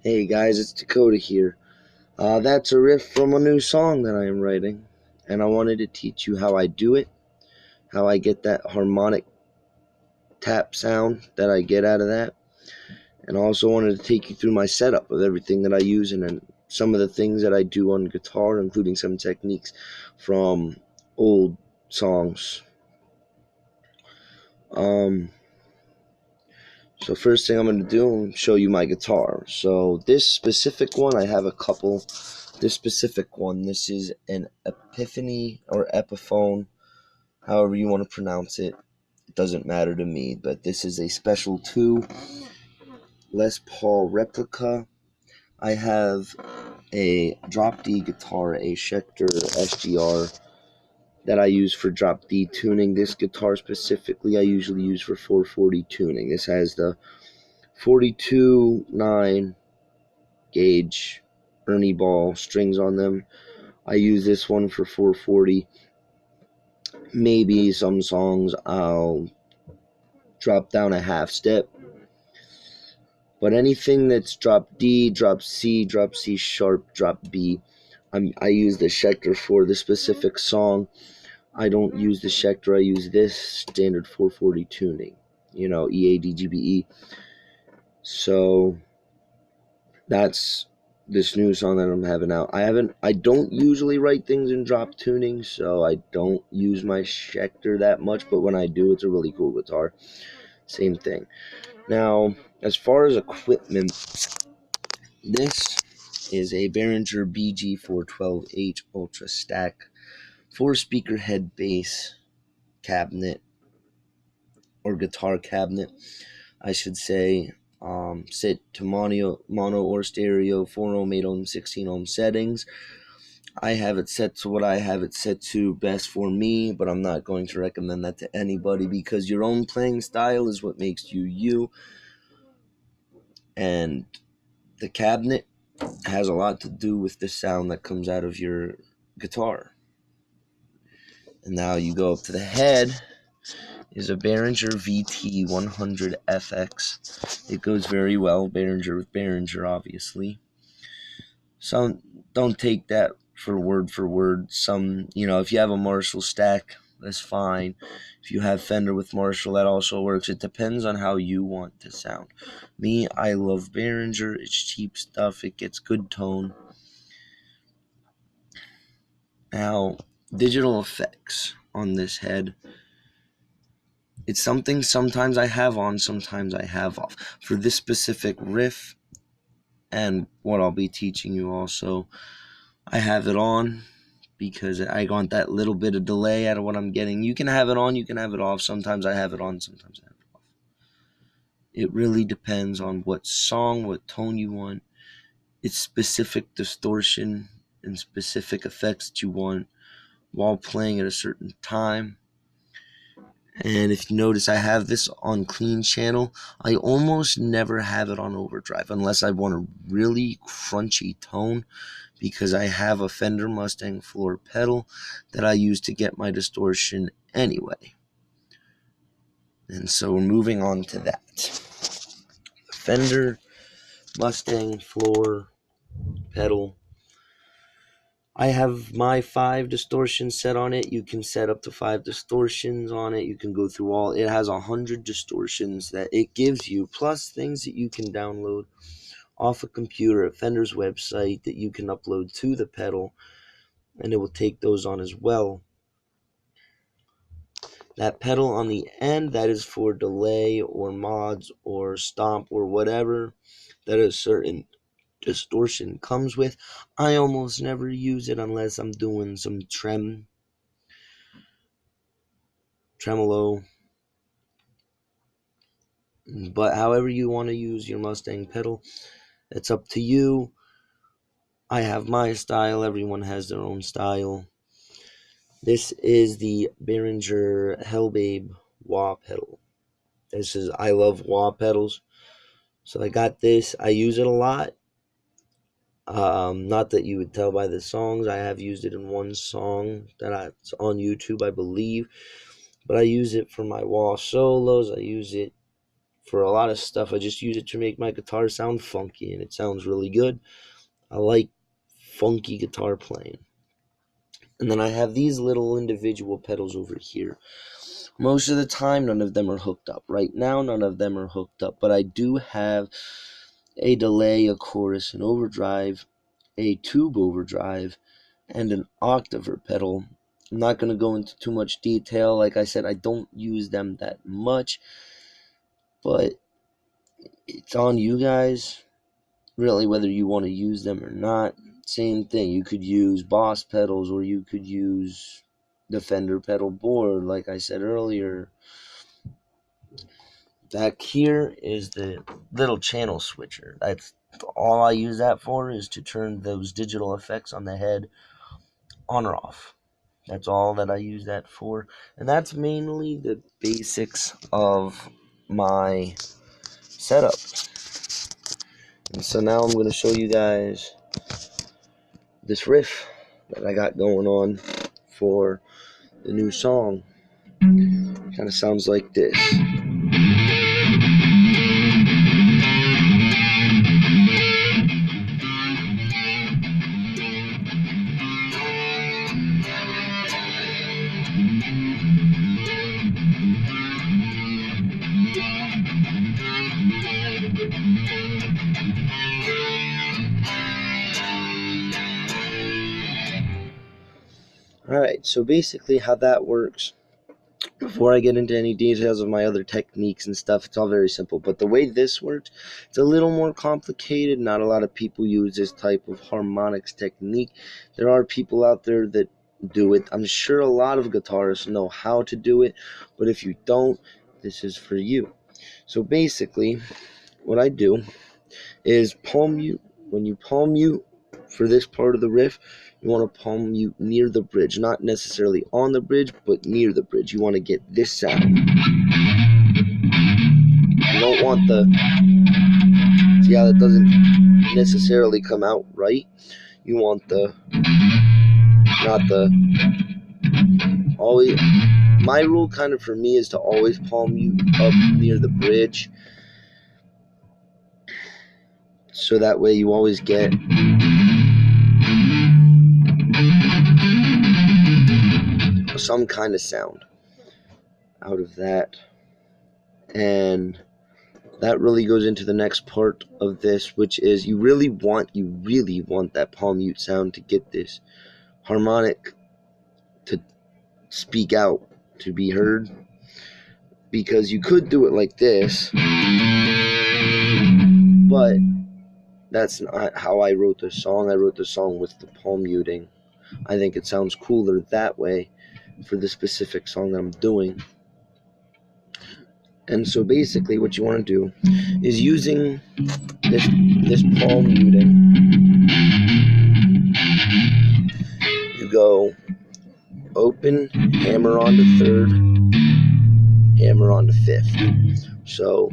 Hey guys, it's Dakota here. That's a riff from a new song that I am writing, and I wanted to teach you how I do it, how I get that harmonic tap sound that I get out of that, and I also wanted to take you through my setup of everything that I use and then some of the things that I do on guitar, including some techniques from old songs. Um, so first thing I'm going to do is show you my guitar. So this specific one, I have a couple. This specific one, this is an Epiphany or Epiphone, however you want to pronounce it. It doesn't matter to me, but this is a Special 2 Les Paul replica. I have a drop D guitar, a Schecter SGR, that I use for drop D tuning. This guitar specifically I usually use for 440 tuning. This has the 42.9 gauge Ernie Ball strings on them. I use this one for 440. Maybe some songs I'll drop down a half step, but anything that's drop D, drop C sharp, drop B, I use the Schecter for the specific song. I don't use the Schecter, I use this standard 440 tuning, EADGBE. So that's this new song that I'm having out. I don't usually write things in drop tuning, so I don't use my Schecter that much, but when I do, it's a really cool guitar. Same thing. Now, as far as equipment, this is a Behringer BG412H Ultra Stack 4-speaker head bass cabinet, or guitar cabinet, I should say. Set to mono or stereo, 4 ohm, 8 ohm, 16 ohm settings. I have it set to what I have it set to best for me, but I'm not going to recommend that to anybody because your own playing style is what makes you you. And the cabinet has a lot to do with the sound that comes out of your guitar. And now you go up to the head is a Behringer VT100FX. It goes very well, Behringer with Behringer, obviously. Some don't take that for word. Some, if you have a Marshall stack, that's fine. If you have Fender with Marshall, that also works. It depends on how you want to sound. Me, I love Behringer. It's cheap stuff. It gets good tone. Now, digital effects on this head. It's something sometimes I have on, sometimes I have off. For this specific riff and what I'll be teaching you also, I have it on because I want that little bit of delay out of what I'm getting. You can have it on, you can have it off. Sometimes I have it on, sometimes I have it off. It really depends on what song, what tone you want. It's specific distortion and specific effects that you want while playing at a certain time. And if you notice, I have this on clean channel. I almost never have it on overdrive unless I want a really crunchy tone, because I have a Fender Mustang floor pedal that I use to get my distortion anyway. And so we're moving on to that. Fender Mustang floor pedal. I have my 5 distortions set on it. You can set up to 5 distortions on it. You can go through all. It has 100 distortions that it gives you, plus things that you can download off a computer at Fender's website that you can upload to the pedal, and it will take those on as well. That pedal on the end, that is for delay or mods or stomp or whatever that a certain distortion comes with. I almost never use it unless I'm doing some tremolo. But however you want to use your Mustang pedal, it's up to you. I have my style. Everyone has their own style. This is the Behringer Hellbabe wah pedal. I love wah pedals. So I got this. I use it a lot. Not that you would tell by the songs. I have used it in one song it's on YouTube, I believe. But I use it for my wah solos. I use it For a lot of stuff, I just use it to make my guitar sound funky, and it sounds really good. I like funky guitar playing. And then I have these little individual pedals over here. Most of the time, none of them are hooked up. Right now, none of them are hooked up, but I do have a delay, a chorus, an overdrive, a tube overdrive, and an octaver pedal. I'm not going to go into too much detail. Like I said, I don't use them that much, but it's on you guys, really, whether you want to use them or not. Same thing. You could use Boss pedals, or you could use the Fender pedal board, like I said earlier. Back here is the little channel switcher. That's all I use that for, is to turn those digital effects on the head on or off. That's all that I use that for. And that's mainly the basics of my setup. And so now I'm going to show you guys this riff that I got going on for the new song. Kind of sounds like this. Alright, so basically how that works, before I get into any details of my other techniques and stuff, it's all very simple. But the way this works, it's a little more complicated. Not a lot of people use this type of harmonics technique. There are people out there that do it. I'm sure a lot of guitarists know how to do it, but if you don't, this is for you. So basically, what I do is palm mute. When you palm mute for this part of the riff, you want to palm mute near the bridge, not necessarily on the bridge, but near the bridge. You want to get this sound. You don't want the, see how that doesn't necessarily come out right? You want the, not the, always, my rule kind of for me is to always palm mute up near the bridge. So that way you always get some kind of sound out of that. And that really goes into the next part of this, which is you really want that palm mute sound to get this harmonic to speak out, to be heard. Because you could do it like this, but that's not how I wrote the song. I wrote the song with the palm muting. I think it sounds cooler that way for the specific song that I'm doing. And so basically what you want to do is using this palm muting, you go open, hammer on to third, hammer on to fifth. So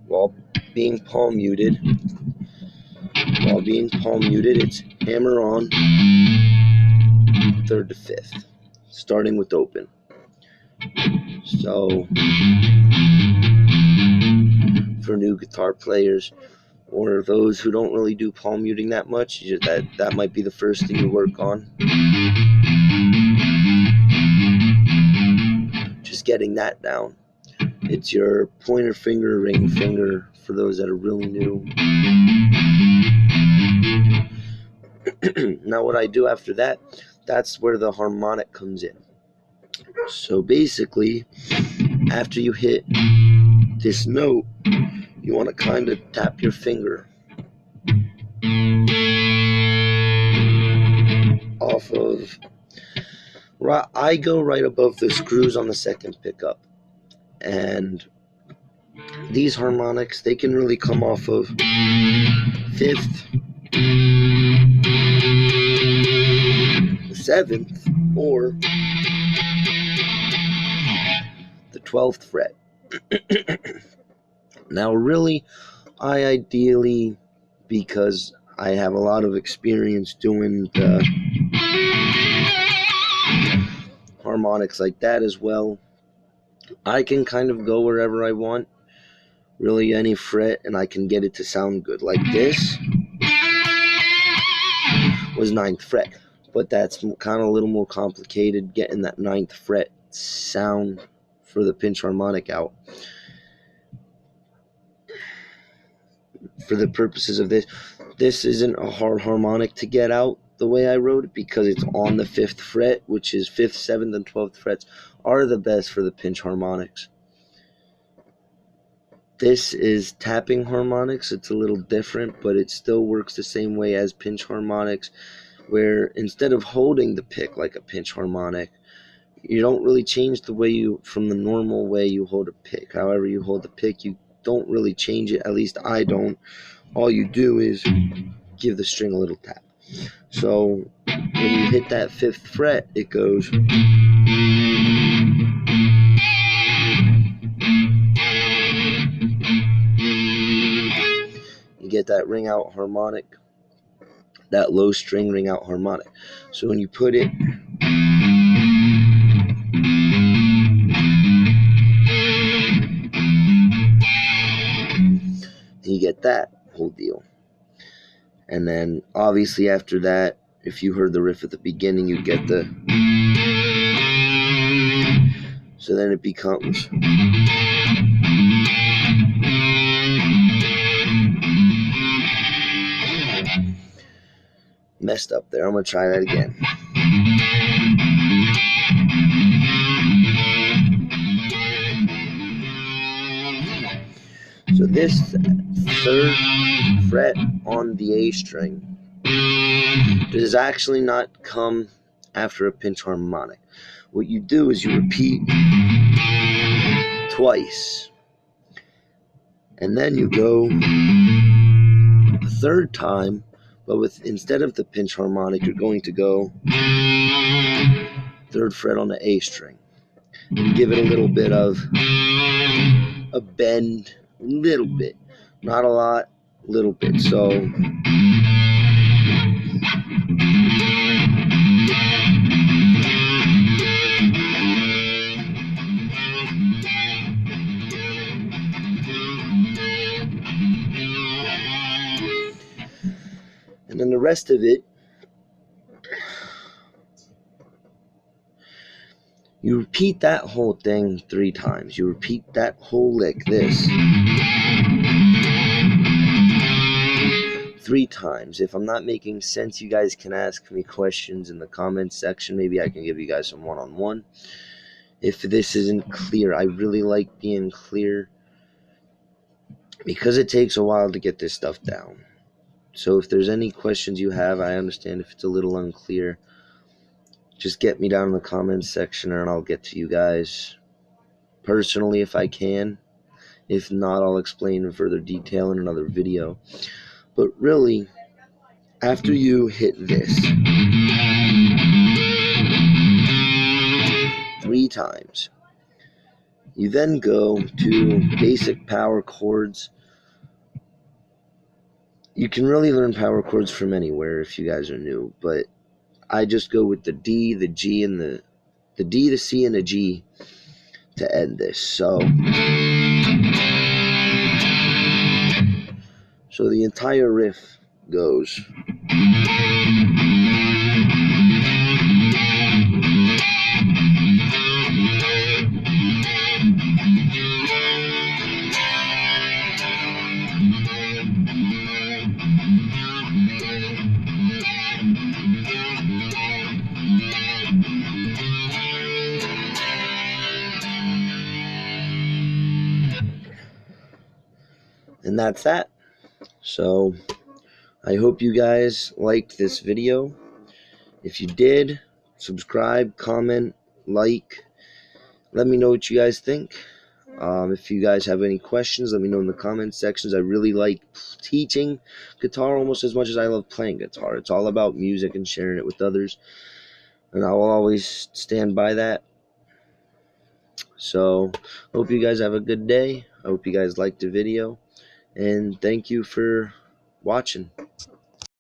while being palm muted, it's hammer on third to fifth, starting with open. So for new guitar players, or those who don't really do palm muting that much, that might be the first thing you work on. Just getting that down. It's your pointer finger, ring finger, for those that are really new. Now what I do after that, that's where the harmonic comes in. So basically, after you hit this note, you want to kind of tap your finger off of, I go right above the screws on the second pickup. And these harmonics, they can really come off of fifth, the seventh, or the 12th fret. Now really, I ideally, because I have a lot of experience doing the harmonics like that as well, I can kind of go wherever I want, really any fret, and I can get it to sound good. Like this was 9th fret, but that's kind of a little more complicated, getting that 9th fret sound for the pinch harmonic out. For the purposes of this isn't a hard harmonic to get out the way I wrote it, because it's on the 5th fret, which is 5th, 7th, and 12th frets are the best for the pinch harmonics. This is tapping harmonics. It's a little different, but it still works the same way as pinch harmonics, where instead of holding the pick like a pinch harmonic, you don't really change the way from the normal way you hold a pick. However you hold the pick, you don't really change it. At least I don't. All you do is give the string a little tap. So when you hit that 5th fret, it goes. You get that ring out harmonic, that low string ring out harmonic. So when you put it, you get that whole deal. And then obviously after that, if you heard the riff at the beginning, you get the. So then it becomes. Messed up there. I'm going to try that again. So this 3rd fret on the A string does actually not come after a pinch harmonic. What you do is you repeat twice, and then you go a 3rd time, but instead of the pinch harmonic, you're going to go 3rd fret on the A string and give it a little bit of a bend, a little bit, not a lot, a little bit. So and then the rest of it, you repeat that whole thing 3 times. You repeat that whole lick, this, 3 times. If I'm not making sense, you guys can ask me questions in the comments section. Maybe I can give you guys some one-on-one. If this isn't clear, I really like being clear, because it takes a while to get this stuff down. So if there's any questions you have, I understand if it's a little unclear. Just get me down in the comments section and I'll get to you guys personally if I can. If not, I'll explain in further detail in another video. But really, after you hit this 3 times, you then go to basic power chords. You can really learn power chords from anywhere if you guys are new, but I just go with the D, the G, and the D, the C, and the G to end this. So the entire riff goes. And that's that. So I hope you guys liked this video. If you did, subscribe, comment, like. Let me know what you guys think. If you guys have any questions, let me know in the comments sections. I really like teaching guitar almost as much as I love playing guitar. It's all about music and sharing it with others, and I will always stand by that. So hope you guys have a good day. I hope you guys liked the video, and thank you for watching.